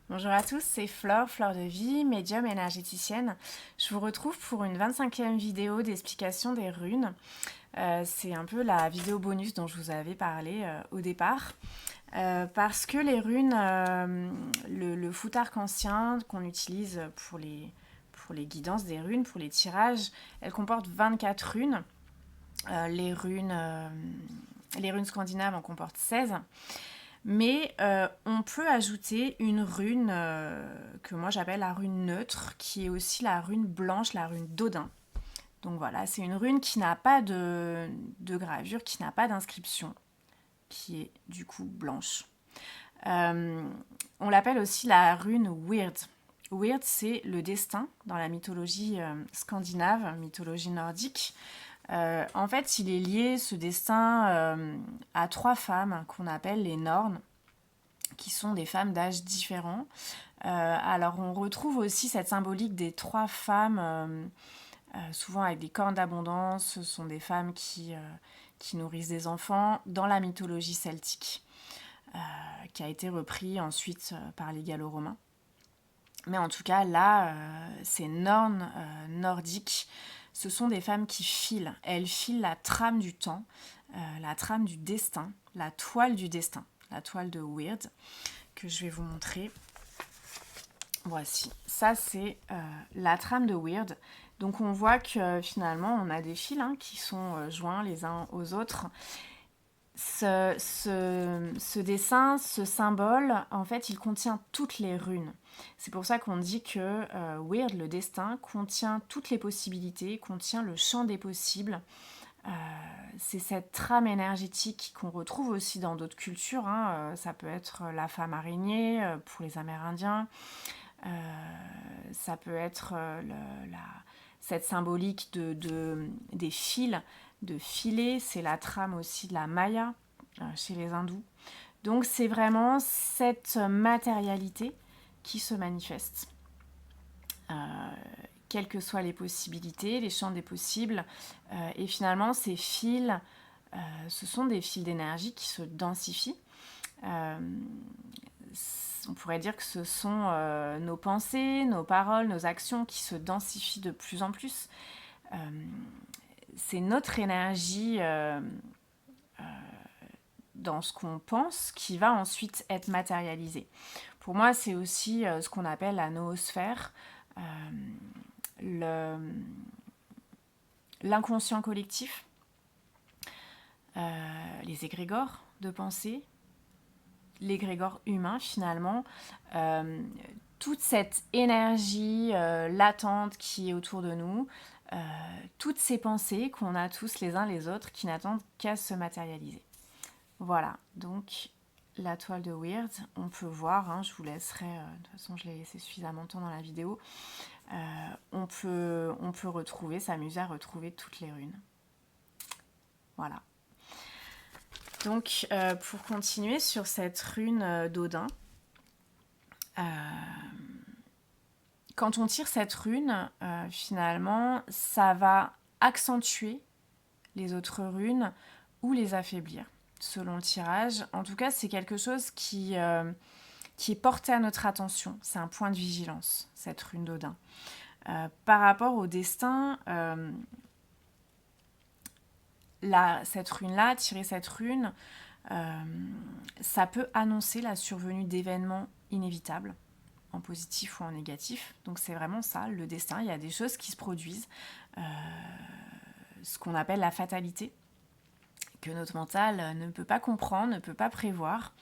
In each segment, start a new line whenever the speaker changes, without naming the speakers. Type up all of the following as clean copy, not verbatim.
Bonjour à tous, c'est Flore, Fleur de Vie, médium énergéticienne. Je vous retrouve pour une 25e vidéo d'explication des runes. C'est un peu la vidéo bonus dont je vous avais parlé au départ. Parce que les runes, le foot arc-en-ciel qu'on utilise pour les guidances des runes, pour les tirages, elle comporte 24 runes. Les runes scandinaves en comportent 16. Mais on peut ajouter une rune que moi j'appelle la rune neutre, qui est aussi la rune blanche, la rune d'Odin. Donc voilà, c'est une rune qui n'a pas de gravure, qui n'a pas d'inscription, qui est du coup blanche. Euh, on l'appelle aussi la rune Weird. Weird, c'est le destin dans la mythologie scandinave, mythologie nordique. En fait, il est lié, ce destin, à trois femmes qu'on appelle les Nornes, qui sont des femmes d'âge différents. Alors on retrouve aussi cette symbolique des trois femmes, souvent avec des cornes d'abondance. Ce sont des femmes qui nourrissent des enfants dans la mythologie celtique, qui a été repris ensuite par les Gallo-Romains. Mais en tout cas, là, ces nornes nordiques, ce sont des femmes qui filent. Elles filent la trame du temps, la trame du destin, la toile du destin, la toile de Weird, que je vais vous montrer. Voici, ça c'est la trame de Weird. Donc on voit que finalement on a des fils qui sont joints les uns aux autres. Ce dessin, ce symbole, en fait, il contient toutes les runes. C'est pour ça qu'on dit que Weird, le destin, contient toutes les possibilités, contient le champ des possibles. Euh, c'est cette trame énergétique qu'on retrouve aussi dans d'autres cultures. Ça peut être la femme araignée pour les Amérindiens. Euh, Ça peut être cette symbolique des fils, de filets. C'est la trame aussi de la Maya chez les hindous. Donc c'est vraiment cette matérialité qui se manifeste. Euh, Quelles que soient les possibilités, les champs des possibles. Et finalement, ces fils, ce sont des fils d'énergie qui se densifient. Euh, on pourrait dire que ce sont nos pensées, nos paroles, nos actions qui se densifient de plus en plus. Euh, c'est notre énergie dans ce qu'on pense qui va ensuite être matérialisée. Pour moi, c'est aussi ce qu'on appelle la noosphère, euh, le, l'inconscient collectif, les égrégores de pensée, l'égrégore humain finalement, toute cette énergie latente qui est autour de nous, toutes ces pensées qu'on a tous les uns les autres qui n'attendent qu'à se matérialiser. Voilà, donc la toile de Weird, on peut voir, je vous laisserai, de toute façon je l'ai laissé suffisamment de temps dans la vidéo, on peut retrouver, s'amuser à retrouver toutes les runes. Voilà. Donc pour continuer sur cette rune d'Odin, quand on tire cette rune, finalement, ça va accentuer les autres runes ou les affaiblir, selon le tirage. En tout cas, c'est quelque chose qui est porté à notre attention. C'est un point de vigilance, cette rune d'Odin. Par rapport au destin, cette rune-là, tirer cette rune, ça peut annoncer la survenue d'événements inévitables, en positif ou en négatif. Donc c'est vraiment ça, le destin. Il y a des choses qui se produisent, ce qu'on appelle la fatalité, que notre mental ne peut pas comprendre, ne peut pas prévoir.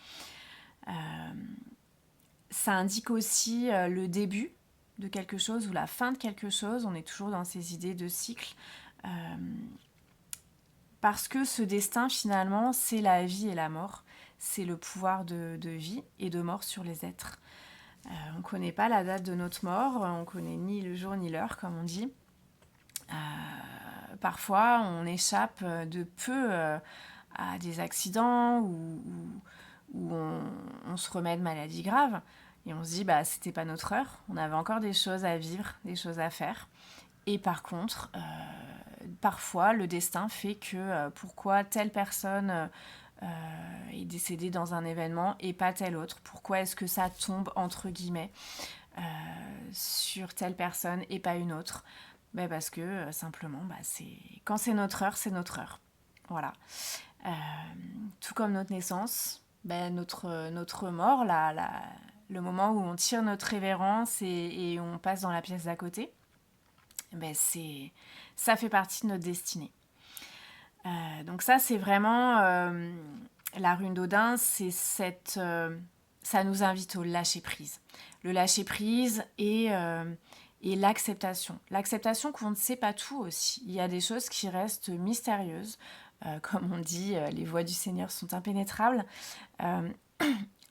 Ça indique aussi le début de quelque chose ou la fin de quelque chose. On est toujours dans ces idées de cycle. Parce que ce destin, finalement, c'est la vie et la mort. C'est le pouvoir de vie et de mort sur les êtres. On ne connaît pas la date de notre mort, on ne connaît ni le jour ni l'heure, comme on dit. Parfois, on échappe de peu à des accidents où on se remet de maladies graves et on se dit c'était pas notre heure, on avait encore des choses à vivre, des choses à faire. Et par contre, parfois, le destin fait que pourquoi telle personne est décédé dans un événement et pas tel autre? Pourquoi est-ce que ça tombe, entre guillemets, sur telle personne et pas une autre? Parce que simplement, quand c'est notre heure, c'est notre heure. Voilà. Tout comme notre naissance, notre mort, le moment où on tire notre révérence et on passe dans la pièce d'à côté, ça fait partie de notre destinée. Donc ça, c'est vraiment la rune d'Odin, ça nous invite au lâcher-prise. Le lâcher-prise et l'acceptation. L'acceptation qu'on ne sait pas tout aussi. Il y a des choses qui restent mystérieuses. Comme on dit, les voies du Seigneur sont impénétrables.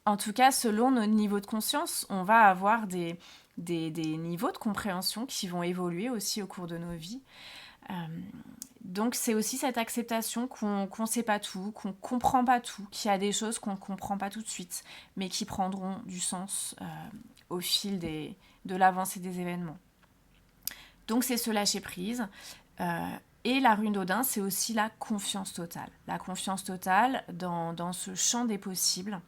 En tout cas, selon nos niveaux de conscience, on va avoir des niveaux de compréhension qui vont évoluer aussi au cours de nos vies. Donc c'est aussi cette acceptation qu'on ne sait pas tout, qu'on ne comprend pas tout, qu'il y a des choses qu'on ne comprend pas tout de suite, mais qui prendront du sens au fil de l'avancée des événements. Donc c'est ce lâcher-prise. Et la rune d'Odin, c'est aussi la confiance totale. La confiance totale dans ce champ des possibles.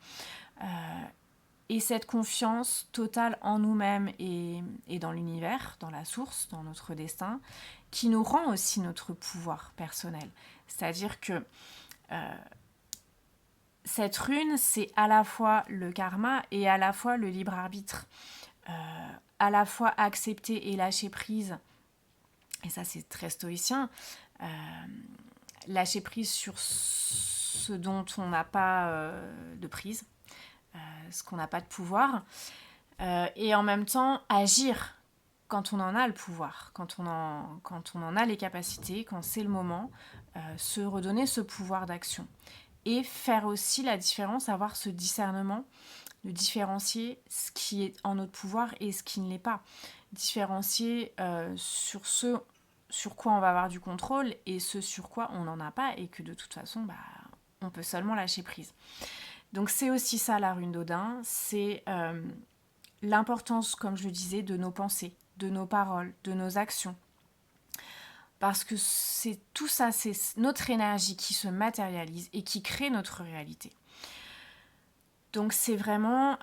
Et cette confiance totale en nous-mêmes et dans l'univers, dans la source, dans notre destin, qui nous rend aussi notre pouvoir personnel. C'est-à-dire que cette rune, c'est à la fois le karma et à la fois le libre arbitre. À la fois accepter et lâcher prise, et ça c'est très stoïcien, lâcher prise sur ce dont on n'a pas de prise, ce qu'on n'a pas de pouvoir, et en même temps agir quand on en a le pouvoir, quand on en a les capacités, quand c'est le moment, se redonner ce pouvoir d'action. Et faire aussi la différence, avoir ce discernement, de différencier ce qui est en notre pouvoir et ce qui ne l'est pas. Différencier sur ce sur quoi on va avoir du contrôle et ce sur quoi on n'en a pas et que de toute façon, on peut seulement lâcher prise. Donc c'est aussi ça la rune d'Odin, c'est l'importance, comme je le disais, de nos pensées, de nos paroles, de nos actions. Parce que c'est tout ça, c'est notre énergie qui se matérialise et qui crée notre réalité. Donc c'est vraiment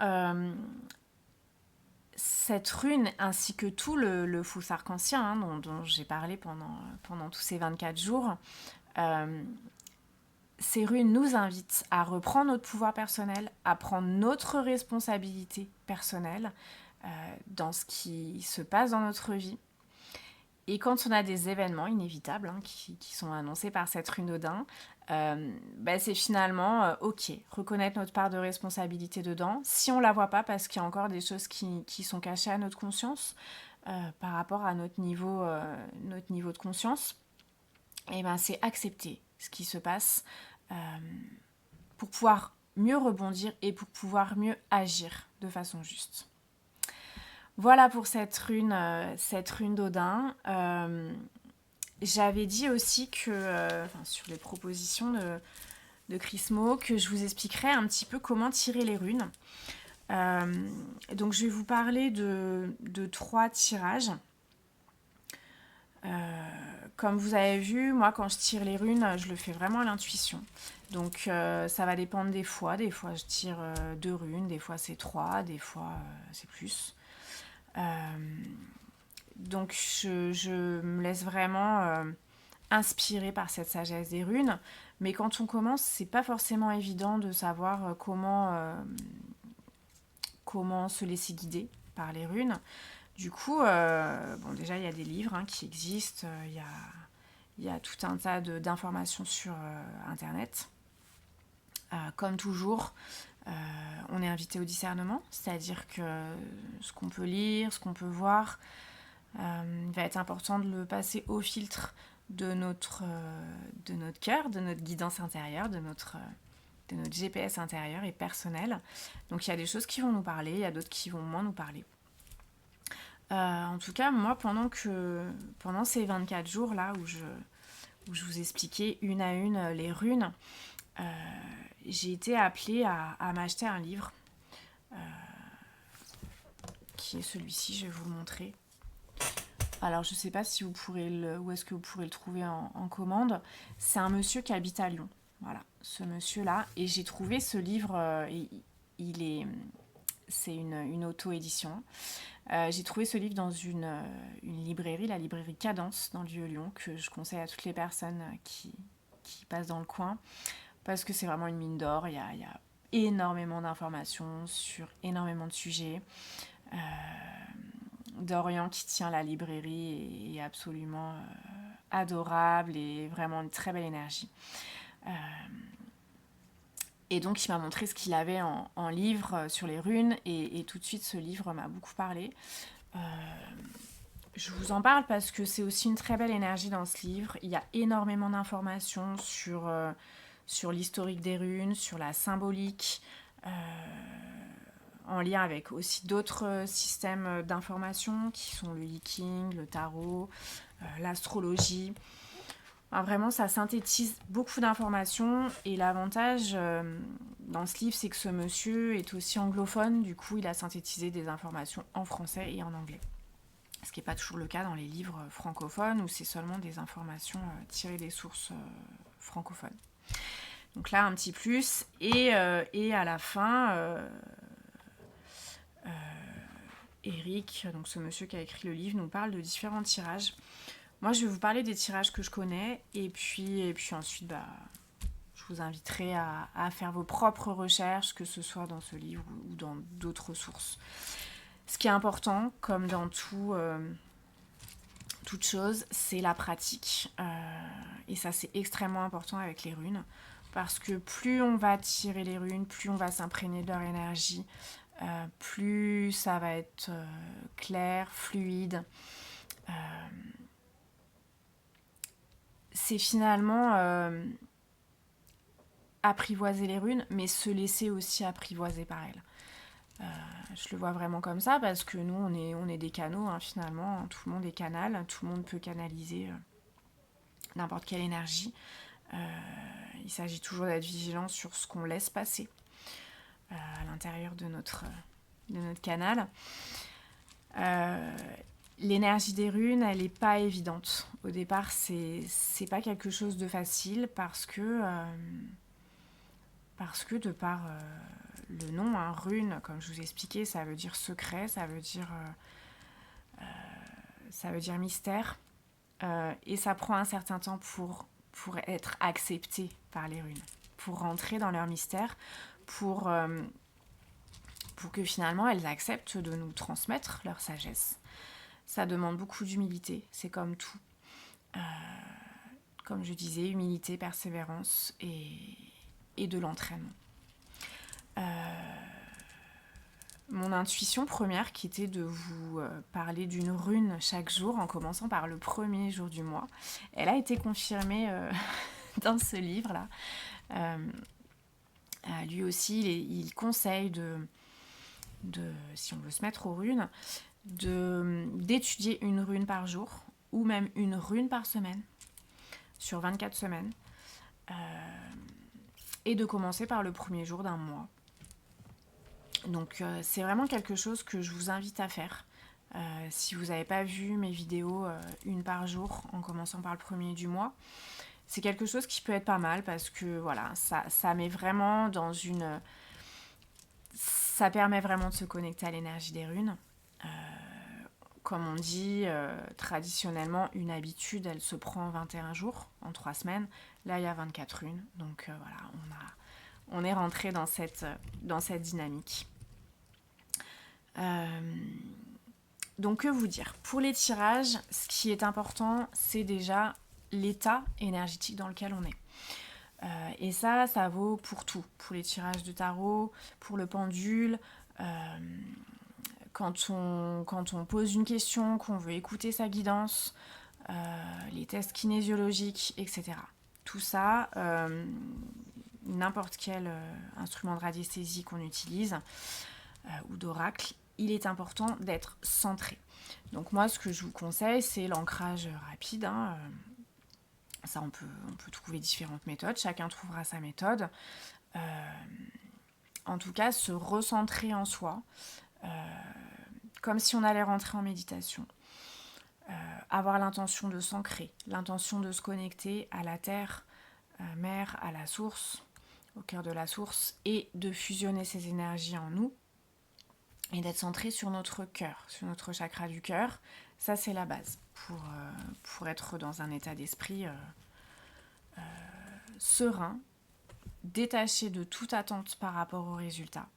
cette rune ainsi que tout le faux arc-en-ciel dont j'ai parlé pendant tous ces 24 jours. Ces runes nous invitent à reprendre notre pouvoir personnel, à prendre notre responsabilité personnelle dans ce qui se passe dans notre vie. Et quand on a des événements inévitables qui sont annoncés par cette rune d'Odin, c'est finalement ok, reconnaître notre part de responsabilité dedans. Si on ne la voit pas, parce qu'il y a encore des choses qui sont cachées à notre conscience par rapport à notre niveau de conscience, c'est accepter ce qui se passe pour pouvoir mieux rebondir et pour pouvoir mieux agir de façon juste. Voilà pour cette rune d'Odin. J'avais dit aussi que, sur les propositions de Chris Mo, que je vous expliquerais un petit peu comment tirer les runes. Donc je vais vous parler de 3 tirages. Comme vous avez vu, moi quand je tire les runes, je le fais vraiment à l'intuition. Donc ça va dépendre des fois. Des fois je tire 2 runes, des fois c'est 3, des fois c'est plus. Donc je me laisse vraiment inspirer par cette sagesse des runes, mais quand on commence, c'est pas forcément évident de savoir comment se laisser guider par les runes. Du coup, déjà il y a des livres qui existent, il y a tout un tas d'informations sur internet. Comme toujours, on est invité au discernement, c'est-à-dire que ce qu'on peut lire, ce qu'on peut voir, il va être important de le passer au filtre de notre cœur, de notre guidance intérieure, de notre GPS intérieur et personnel. Donc il y a des choses qui vont nous parler, il y a d'autres qui vont moins nous parler. En tout cas, moi, pendant ces 24 jours-là où je vous expliquais une à une les runes, j'ai été appelée à m'acheter un livre qui est celui-ci, je vais vous le montrer. Alors je ne sais pas si où est-ce que vous pourrez le trouver en commande. C'est un monsieur qui habite à Lyon. Voilà, ce monsieur-là. Et j'ai trouvé ce livre, c'est une auto-édition. J'ai trouvé ce livre dans une librairie, la librairie Cadence, dans le Vieux-Lyon, que je conseille à toutes les personnes qui passent dans le coin, parce que c'est vraiment une mine d'or. Il y a énormément d'informations sur énormément de sujets. Dorian qui tient la librairie est absolument adorable et vraiment une très belle énergie. Et donc il m'a montré ce qu'il avait en livre sur les runes et tout de suite ce livre m'a beaucoup parlé. Je vous en parle parce que c'est aussi une très belle énergie dans ce livre. Il y a énormément d'informations sur l'historique des runes, sur la symbolique, en lien avec aussi d'autres systèmes d'information qui sont le Yiking, le tarot, l'astrologie. Enfin, vraiment, ça synthétise beaucoup d'informations et l'avantage dans ce livre, c'est que ce monsieur est aussi anglophone. Du coup, il a synthétisé des informations en français et en anglais. Ce qui n'est pas toujours le cas dans les livres francophones où c'est seulement des informations tirées des sources francophones. Donc là, un petit plus. Et à la fin, Eric, donc ce monsieur qui a écrit le livre, nous parle de différents tirages. Moi, je vais vous parler des tirages que je connais et puis ensuite, je vous inviterai à faire vos propres recherches, que ce soit dans ce livre ou dans d'autres sources. Ce qui est important, comme dans toute chose, c'est la pratique. Et ça, c'est extrêmement important avec les runes. Parce que plus on va tirer les runes, plus on va s'imprégner de leur énergie, plus ça va être clair, fluide. C'est finalement apprivoiser les runes, mais se laisser aussi apprivoiser par elles. Je le vois vraiment comme ça parce que nous, on est des canaux, hein, finalement. Tout le monde est canal, tout le monde peut canaliser n'importe quelle énergie. Il s'agit toujours d'être vigilant sur ce qu'on laisse passer à l'intérieur de notre canal. L'énergie des runes, elle n'est pas évidente. Au départ, c'est pas quelque chose de facile parce que de par le nom, hein, rune, comme je vous ai expliqué, ça veut dire secret, ça veut dire mystère. Et ça prend un certain temps pour être accepté par les runes, pour rentrer dans leur mystère, pour que finalement elles acceptent de nous transmettre leur sagesse. Ça demande beaucoup d'humilité, c'est comme tout. Comme je disais, humilité, persévérance et de l'entraînement. Mon intuition première qui était de vous parler d'une rune chaque jour en commençant par le premier jour du mois, elle a été confirmée dans ce livre-là. Lui aussi, il conseille si on veut se mettre aux runes, d'étudier une rune par jour ou même une rune par semaine sur 24 semaines et de commencer par le premier jour d'un mois. Donc c'est vraiment quelque chose que je vous invite à faire. Si vous n'avez pas vu mes vidéos une par jour en commençant par le premier du mois, c'est quelque chose qui peut être pas mal parce que voilà, ça met vraiment dans une... Ça permet vraiment de se connecter à l'énergie des runes. Comme on dit, traditionnellement, une habitude, elle se prend en 21 jours, en 3 semaines. Là, il y a 24 runes. Donc voilà, on est rentré dans cette dynamique. Donc que vous dire ? Pour les tirages, ce qui est important, c'est déjà l'état énergétique dans lequel on est. Et ça vaut pour tout. Pour les tirages de tarot, pour le pendule, quand on pose une question, qu'on veut écouter sa guidance, les tests kinésiologiques, etc. Tout ça, n'importe quel instrument de radiesthésie qu'on utilise ou d'oracle, il est important d'être centré. Donc moi, ce que je vous conseille, c'est l'ancrage rapide. Ça, on peut trouver différentes méthodes. Chacun trouvera sa méthode. En tout cas, se recentrer en soi, comme si on allait rentrer en méditation. Avoir l'intention de s'ancrer, l'intention de se connecter à la terre, mère, à la source, au cœur de la source, et de fusionner ces énergies en nous et d'être centré sur notre cœur, sur notre chakra du cœur. Ça, c'est la base pour être dans un état d'esprit serein, détaché de toute attente par rapport aux résultats.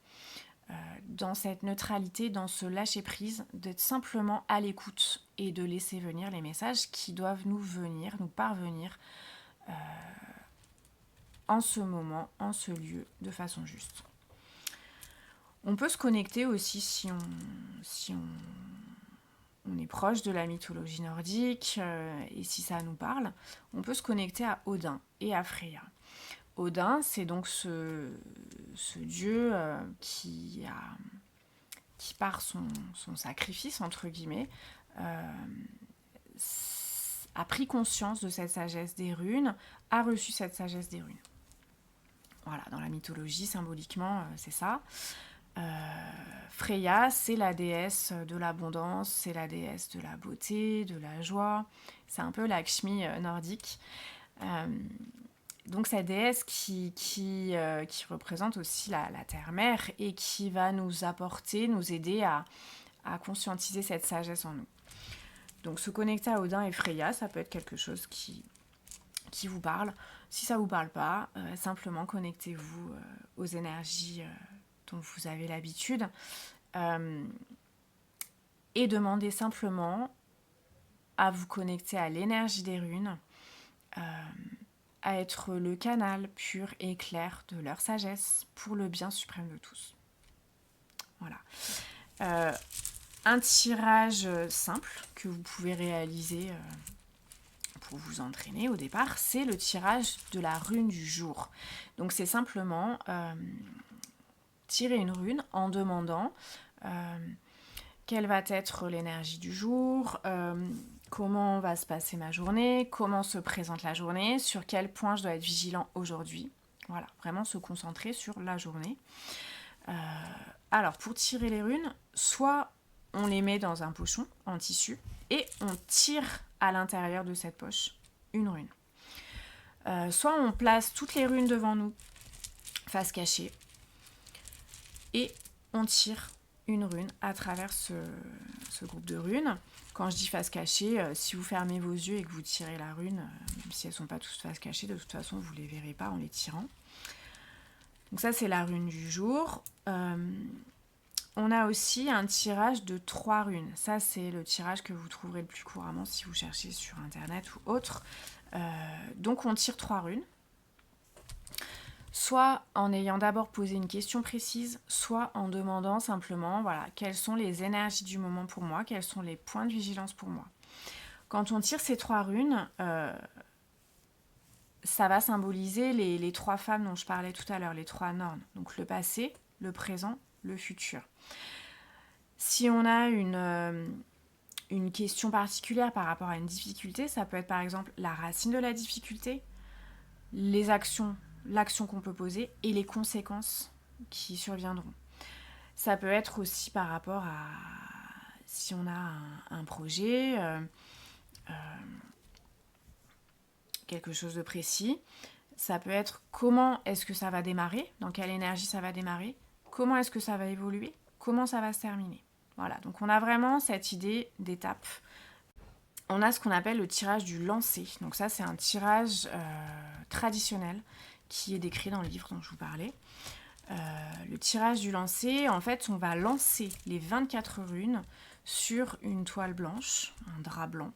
Dans cette neutralité, dans ce lâcher-prise, d'être simplement à l'écoute et de laisser venir les messages qui doivent nous venir, nous parvenir en ce moment, en ce lieu, de façon juste. On peut se connecter aussi si on est proche de la mythologie nordique et si ça nous parle, on peut se connecter à Odin et à Freya. Odin, c'est donc ce dieu qui par son sacrifice, entre guillemets, a pris conscience de cette sagesse des runes, a reçu cette sagesse des runes. Voilà, dans la mythologie, symboliquement, c'est ça. Freya, c'est la déesse de l'abondance, c'est la déesse de la beauté, de la joie. C'est un peu Lakshmi nordique. Donc cette déesse qui représente aussi la terre-mère et qui va nous apporter, nous aider à conscientiser cette sagesse en nous. Donc se connecter à Odin et Freya, ça peut être quelque chose qui vous parle. Si ça ne vous parle pas, simplement connectez-vous aux énergies dont vous avez l'habitude et demandez simplement à vous connecter à l'énergie des runes, à être le canal pur et clair de leur sagesse pour le bien suprême de tous. Voilà. Un tirage simple que vous pouvez réaliser pour vous entraîner au départ, c'est le tirage de la rune du jour. Donc c'est simplement tirer une rune en demandant quelle va être l'énergie du jour, comment va se passer ma journée, comment se présente la journée, sur quel point je dois être vigilant aujourd'hui. Voilà, vraiment se concentrer sur la journée. Alors, pour tirer les runes, soit on les met dans un pochon en tissu et on tire à l'intérieur de cette poche une rune. Soit on place toutes les runes devant nous, face cachée, et on tire une rune à travers ce groupe de runes. Quand je dis face cachée, si vous fermez vos yeux et que vous tirez la rune, même si elles ne sont pas toutes face cachée, de toute façon vous ne les verrez pas en les tirant. Donc ça c'est la rune du jour. On a aussi un tirage de 3 runes. Ça c'est le tirage que vous trouverez le plus couramment si vous cherchez sur internet ou autre. Donc on tire 3 runes. Soit en ayant d'abord posé une question précise, soit en demandant simplement, voilà, quelles sont les énergies du moment pour moi, quels sont les points de vigilance pour moi. Quand on tire ces 3 runes, ça va symboliser les 3 femmes dont je parlais tout à l'heure, les 3 nornes. Donc le passé, le présent, le futur. Si on a une question particulière par rapport à une difficulté, ça peut être par exemple la racine de la difficulté, les actions, l'action qu'on peut poser et les conséquences qui surviendront. Ça peut être aussi par rapport à si on a un projet, quelque chose de précis. Ça peut être comment est-ce que ça va démarrer, dans quelle énergie ça va démarrer, comment est-ce que ça va évoluer, comment ça va se terminer. Voilà, donc on a vraiment cette idée d'étape. On a ce qu'on appelle le tirage du lancer. Donc ça, c'est un tirage traditionnel qui est décrit dans le livre dont je vous parlais. Le tirage du lancer, en fait, on va lancer les 24 runes sur une toile blanche, un drap blanc.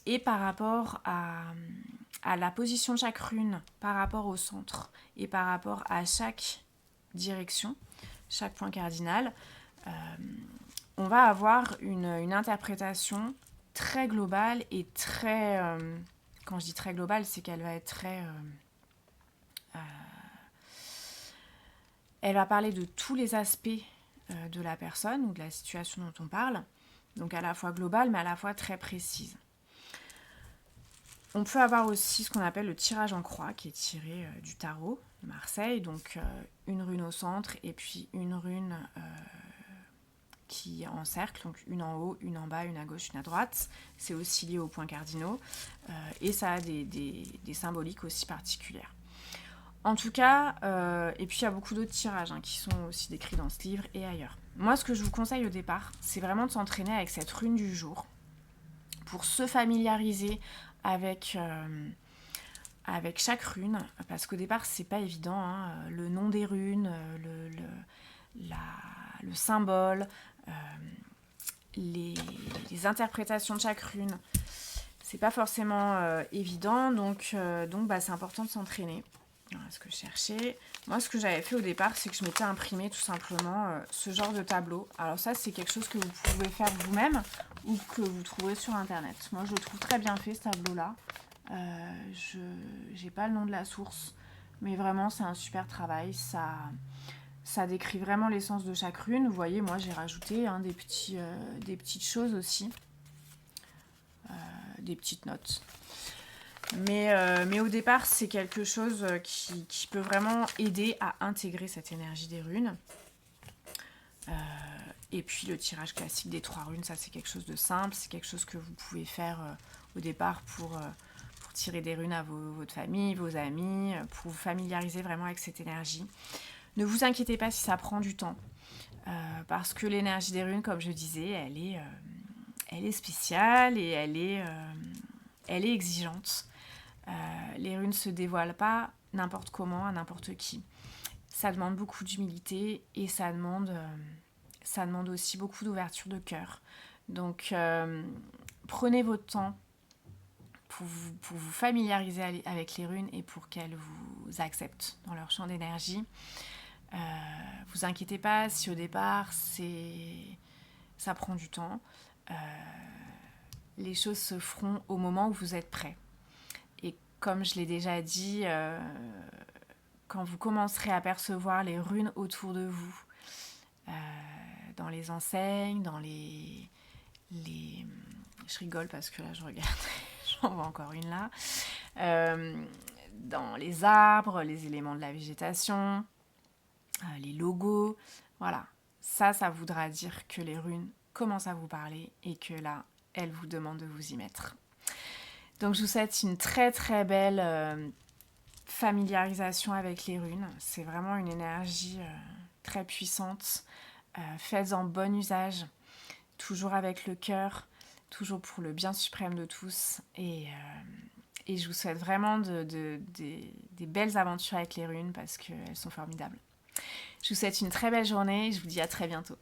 Et par rapport à la position de chaque rune, par rapport au centre et par rapport à chaque direction, chaque point cardinal, on va avoir une interprétation très globale et très... quand je dis très globale, c'est qu'elle va être très... elle va parler de tous les aspects de la personne ou de la situation dont on parle, donc à la fois globale mais à la fois très précise. On peut avoir aussi ce qu'on appelle le tirage en croix qui est tiré du tarot de Marseille, donc une rune au centre et puis une rune qui est en cercle, donc une en haut, une en bas, une à gauche, une à droite. C'est aussi lié aux points cardinaux et ça a des symboliques aussi particulières. En tout cas, et puis il y a beaucoup d'autres tirages qui sont aussi décrits dans ce livre et ailleurs. Moi, ce que je vous conseille au départ, c'est vraiment de s'entraîner avec cette rune du jour pour se familiariser avec chaque rune, parce qu'au départ, c'est pas évident. Le nom des runes, le symbole, les interprétations de chaque rune, c'est pas forcément évident, donc c'est important de s'entraîner. Voilà ce que je cherchais. Moi, ce que j'avais fait au départ, c'est que je m'étais imprimé tout simplement ce genre de tableau. Alors ça, c'est quelque chose que vous pouvez faire vous-même ou que vous trouverez sur Internet. Moi, je le trouve très bien fait, ce tableau-là. Je n'ai pas le nom de la source, mais vraiment, c'est un super travail. Ça décrit vraiment l'essence de chaque rune. Vous voyez, moi, j'ai rajouté des petites choses aussi, des petites notes. Mais au départ, c'est quelque chose qui peut vraiment aider à intégrer cette énergie des runes. Et puis le tirage classique des 3 runes, ça c'est quelque chose de simple, c'est quelque chose que vous pouvez faire au départ pour tirer des runes à votre famille, vos amis, pour vous familiariser vraiment avec cette énergie. Ne vous inquiétez pas si ça prend du temps, parce que l'énergie des runes, comme je disais, elle est spéciale et elle est exigeante. Les runes ne se dévoilent pas n'importe comment à n'importe qui. Ça demande beaucoup d'humilité et ça demande aussi beaucoup d'ouverture de cœur. Donc prenez votre temps pour vous familiariser avec les runes et pour qu'elles vous acceptent dans leur champ d'énergie. Vous inquiétez pas si au départ ça prend du temps. Les choses se feront au moment où vous êtes prêt. Et comme je l'ai déjà dit, quand vous commencerez à percevoir les runes autour de vous, dans les enseignes, dans les... Je rigole parce que là je regarde, j'en vois encore une là. Dans les arbres, les éléments de la végétation, les logos, voilà. Ça voudra dire que les runes commencent à vous parler et que là, elles vous demandent de vous y mettre. Donc je vous souhaite une très très belle familiarisation avec les runes. C'est vraiment une énergie très puissante. Faites-en bon usage, toujours avec le cœur, toujours pour le bien suprême de tous. Et je vous souhaite vraiment des belles aventures avec les runes parce qu'elles sont formidables. Je vous souhaite une très belle journée et je vous dis à très bientôt.